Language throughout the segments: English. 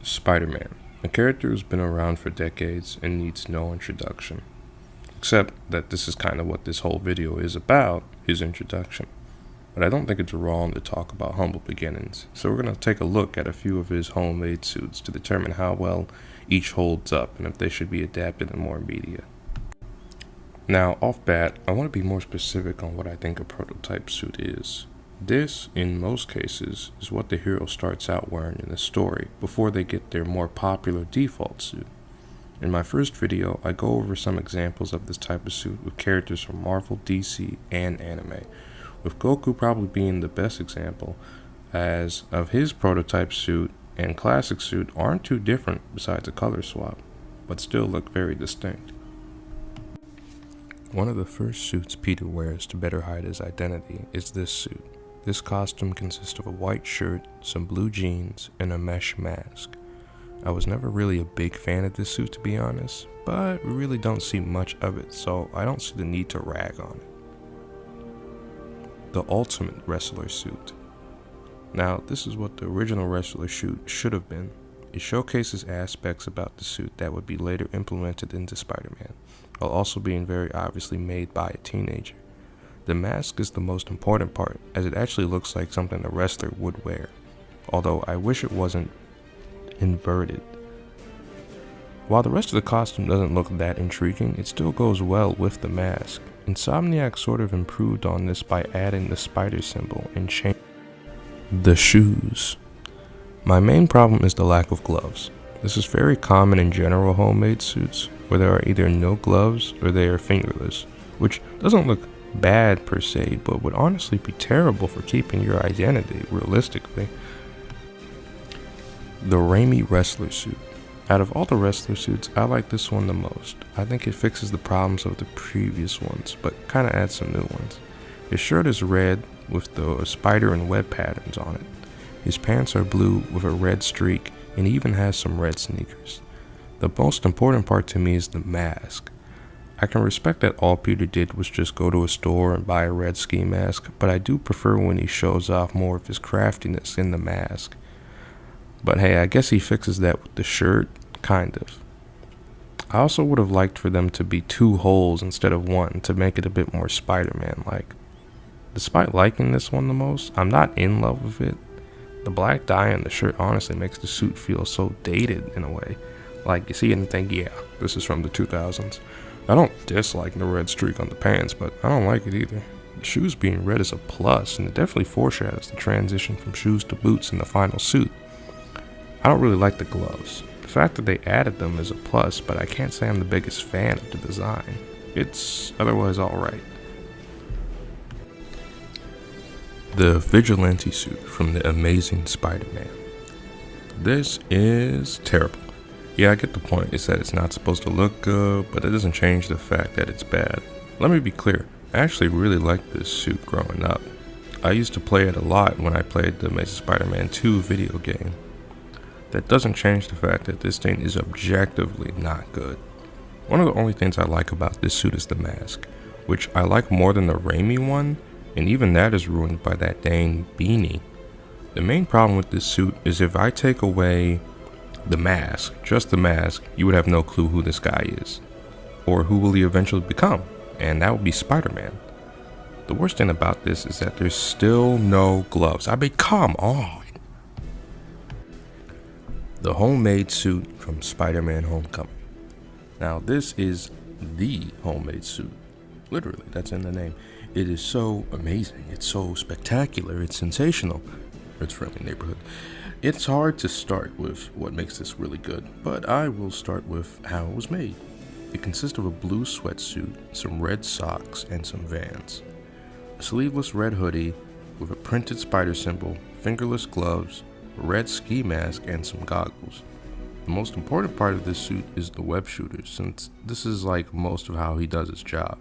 Spider-Man, a character who's been around for decades and needs no introduction. Except that this is kind of what this whole video is about, his introduction. But I don't think it's wrong to talk about humble beginnings, so we're going to take a look at a few of his homemade suits to determine how well each holds up and if they should be adapted in more media. Now, off bat, I want to be more specific on what I think a prototype suit is. This, in most cases, is what the hero starts out wearing in the story before they get their more popular default suit. In my first video, I go over some examples of this type of suit with characters from Marvel, DC, and anime, with Goku probably being the best example, as of his prototype suit and classic suit aren't too different besides a color swap, but still look very distinct. One of the first suits Peter wears to better hide his identity is this suit. This costume consists of a white shirt, some blue jeans, and a mesh mask. I was never really a big fan of this suit, to be honest, but we really don't see much of it, so I don't see the need to rag on it. The ultimate wrestler suit. Now, this is what the original wrestler suit should have been. It showcases aspects about the suit that would be later implemented into Spider-Man, while also being very obviously made by a teenager. The mask is the most important part, as it actually looks like something a wrestler would wear, although I wish it wasn't inverted. While the rest of the costume doesn't look that intriguing, it still goes well with the mask. Insomniac sort of improved on this by adding the spider symbol and changing the shoes. My main problem is the lack of gloves. This is very common in general homemade suits, where there are either no gloves or they are fingerless, which doesn't look bad per se, but would honestly be terrible for keeping your identity realistically. The Raimi wrestler suit. Out of all the wrestler suits, I like this one the most. I think it fixes the problems of the previous ones, but kinda adds some new ones. His shirt is red with the spider and web patterns on it. His pants are blue with a red streak, and he even has some red sneakers. The most important part to me is the mask. I can respect that all Peter did was just go to a store and buy a red ski mask, but I do prefer when he shows off more of his craftiness in the mask. But hey, I guess he fixes that with the shirt, kind of. I also would have liked for them to be two holes instead of one to make it a bit more Spider-Man-like. Despite liking this one the most, I'm not in love with it. The black dye on the shirt honestly makes the suit feel so dated in a way. Like, you see it and think, yeah, this is from the 2000s. I don't dislike the red streak on the pants, but I don't like it either. The shoes being red is a plus, and it definitely foreshadows the transition from shoes to boots in the final suit. I don't really like the gloves. The fact that they added them is a plus, but I can't say I'm the biggest fan of the design. It's otherwise alright. The Vigilante suit from the Amazing Spider-Man. This is terrible. Yeah, I get the point. It's that it's not supposed to look good, but it doesn't change the fact that it's bad. Let me be clear. I actually really liked this suit growing up. I used to play it a lot when I played the Amazing Spider-Man 2 video game. That doesn't change the fact that this thing is objectively not good. One of the only things I like about this suit is the mask, which I like more than the Raimi one, and even that is ruined by that dang beanie. The main problem with this suit is if I take away the mask, just the mask, you would have no clue who this guy is, or who will he eventually become, and that would be Spider-Man. The worst thing about this is that there's still no gloves. I mean, come on! The homemade suit from Spider-Man Homecoming. Now, this is the homemade suit. Literally, that's in the name. It is so amazing, it's so spectacular, it's sensational. It's friendly neighborhood. It's hard to start with what makes this really good, but I will start with how it was made. It consists of a blue sweatsuit, some red socks, and some Vans. A sleeveless red hoodie with a printed spider symbol, fingerless gloves, a red ski mask, and some goggles. The most important part of this suit is the web shooters, since this is like most of how he does his job.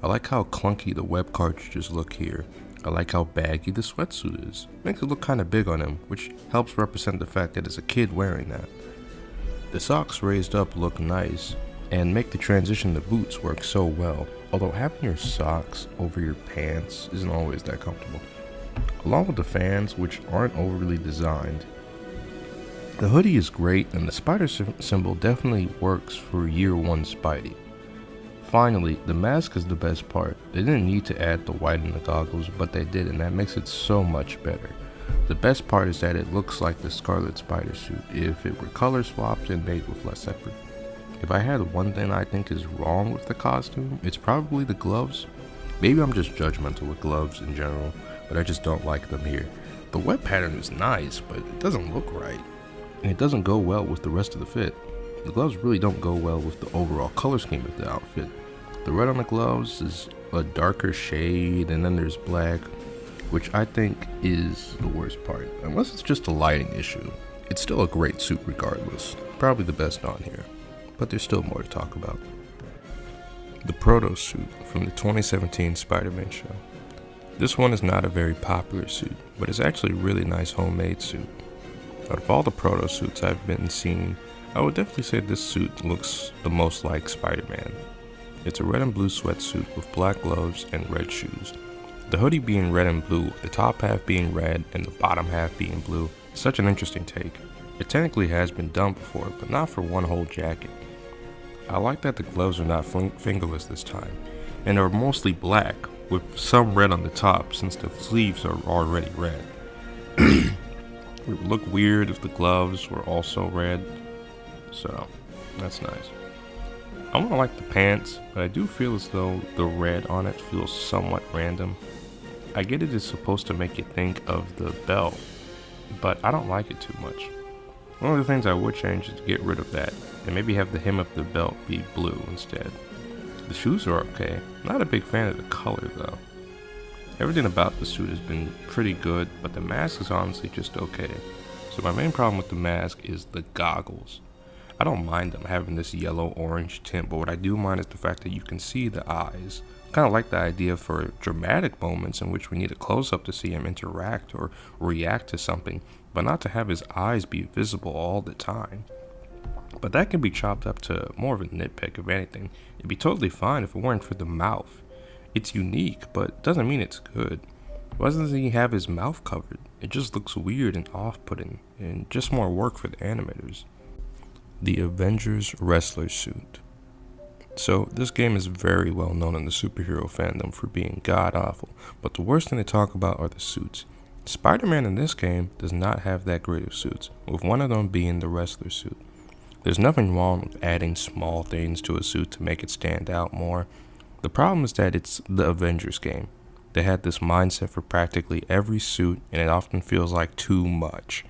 I like how clunky the web cartridges look here. I like how baggy the sweatsuit is. Makes it look kinda big on him, which helps represent the fact that it's a kid wearing that. The socks raised up look nice, and make the transition to boots work so well, although having your socks over your pants isn't always that comfortable. Along with the fans, which aren't overly designed, The hoodie is great, and the spider symbol definitely works for year one Spidey. Finally, the mask is the best part. They didn't need to add the white in the goggles, but they did, and that makes it so much better. The best part is that it looks like the Scarlet Spider suit if it were color swapped and made with less effort. If I had one thing I think is wrong with the costume, it's probably the gloves. Maybe I'm just judgmental with gloves in general, but I just don't like them here. The web pattern is nice, but it doesn't look right, and it doesn't go well with the rest of the fit. The gloves really don't go well with the overall color scheme of the outfit. The red on the gloves is a darker shade, and then there's black, which I think is the worst part. Unless it's just a lighting issue, it's still a great suit regardless. Probably the best on here, but there's still more to talk about. The Proto suit from the 2017 Spider-Man show. This one is not a very popular suit, but it's actually a really nice homemade suit. Out of all the Proto suits I've been seeing, I would definitely say this suit looks the most like Spider-Man. It's a red and blue sweatsuit with black gloves and red shoes. The hoodie being red and blue, the top half being red and the bottom half being blue, is such an interesting take. It technically has been done before, but not for one whole jacket. I like that the gloves are not fingerless this time, and are mostly black, with some red on the top since the sleeves are already red. It would look weird if the gloves were also red, so that's nice. I want to like the pants, but I do feel as though the red on it feels somewhat random. I get it is supposed to make you think of the belt, but I don't like it too much. One of the things I would change is to get rid of that, and maybe have the hem of the belt be blue instead. The shoes are okay. Not a big fan of the color though. Everything about the suit has been pretty good, but the mask is honestly just okay. So my main problem with the mask is the goggles. I don't mind them having this yellow-orange tint, but what I do mind is the fact that you can see the eyes. Kind of like the idea for dramatic moments in which we need a close-up to see him interact or react to something, but not to have his eyes be visible all the time. But that can be chopped up to more of a nitpick if anything. It'd be totally fine if it weren't for the mouth. It's unique, but doesn't mean it's good. Why doesn't he have his mouth covered? It just looks weird and off-putting, and just more work for the animators. The Avengers Wrestler Suit. So, this game is very well known in the superhero fandom for being god-awful, but the worst thing to talk about are the suits. Spider-Man in this game does not have that great of suits, with one of them being the wrestler suit. There's nothing wrong with adding small things to a suit to make it stand out more. The problem is that it's the Avengers game. They had this mindset for practically every suit, and it often feels like too much.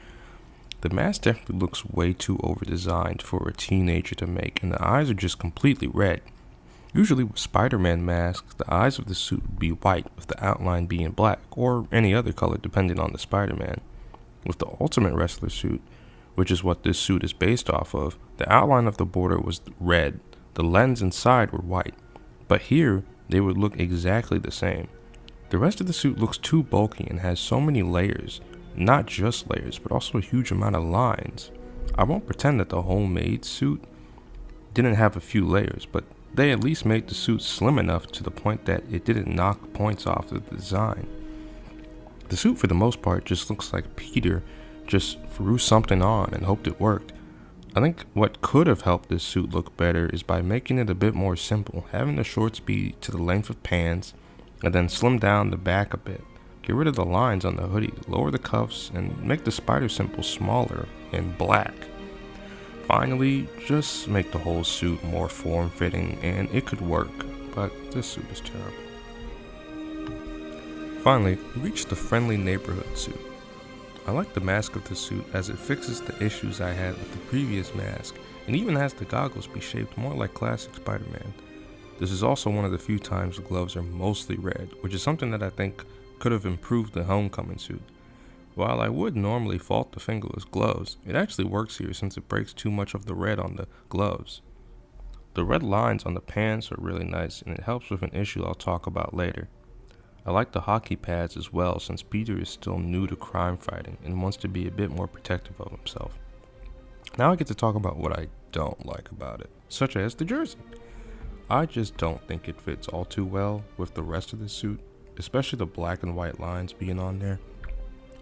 The mask definitely looks way too over-designed for a teenager to make, and the eyes are just completely red. Usually with Spider-Man masks, the eyes of the suit would be white with the outline being black, or any other color depending on the Spider-Man. With the Ultimate Wrestler suit, which is what this suit is based off of, the outline of the border was red, the lens inside were white, but here they would look exactly the same. The rest of the suit looks too bulky and has so many layers. Not just layers, but also a huge amount of lines. I won't pretend that the homemade suit didn't have a few layers, but they at least made the suit slim enough to the point that it didn't knock points off the design. The suit for the most part just looks like Peter just threw something on and hoped it worked. I think what could have helped this suit look better is by making it a bit more simple, having the shorts be to the length of pants, and then slim down the back a bit. Get rid of the lines on the hoodie, lower the cuffs, and make the spider symbol smaller and black. Finally, just make the whole suit more form-fitting and it could work, but this suit is terrible. Finally, we reach the friendly neighborhood suit. I like the mask of the suit as it fixes the issues I had with the previous mask, and even has the goggles be shaped more like classic Spider-Man. This is also one of the few times the gloves are mostly red, which is something that I think could have improved the Homecoming suit. While I would normally fault the fingerless gloves, it actually works here since it breaks too much of the red on the gloves. The red lines on the pants are really nice, and it helps with an issue I'll talk about later. I like the hockey pads as well, since Peter is still new to crime fighting and wants to be a bit more protective of himself. Now I get to talk about what I don't like about it, such as the jersey. I just don't think it fits all too well with the rest of the suit, especially the black and white lines being on there.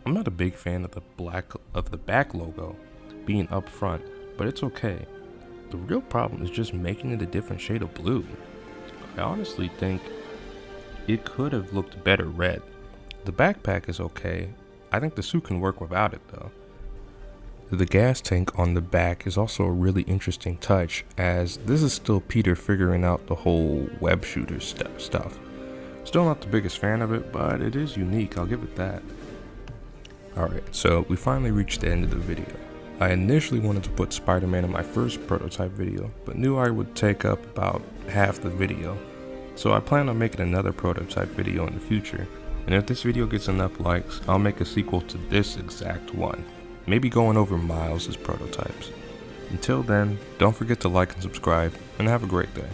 I'm not a big fan of the back logo. being up front, but it's okay. The real problem is just making it a different shade of blue. I honestly think it could have looked better red. The backpack is okay. I think the suit can work without it though. The gas tank on the back is also a really interesting touch, as this is still Peter figuring out the whole web shooter stuff. Still not the biggest fan of it, but it is unique, I'll give it that. Alright, so we finally reached the end of the video. I initially wanted to put Spider-Man in my first prototype video, but knew I would take up about half the video. So I plan on making another prototype video in the future, and if this video gets enough likes, I'll make a sequel to this exact one. Maybe going over Miles' prototypes. Until then, don't forget to like and subscribe, and have a great day.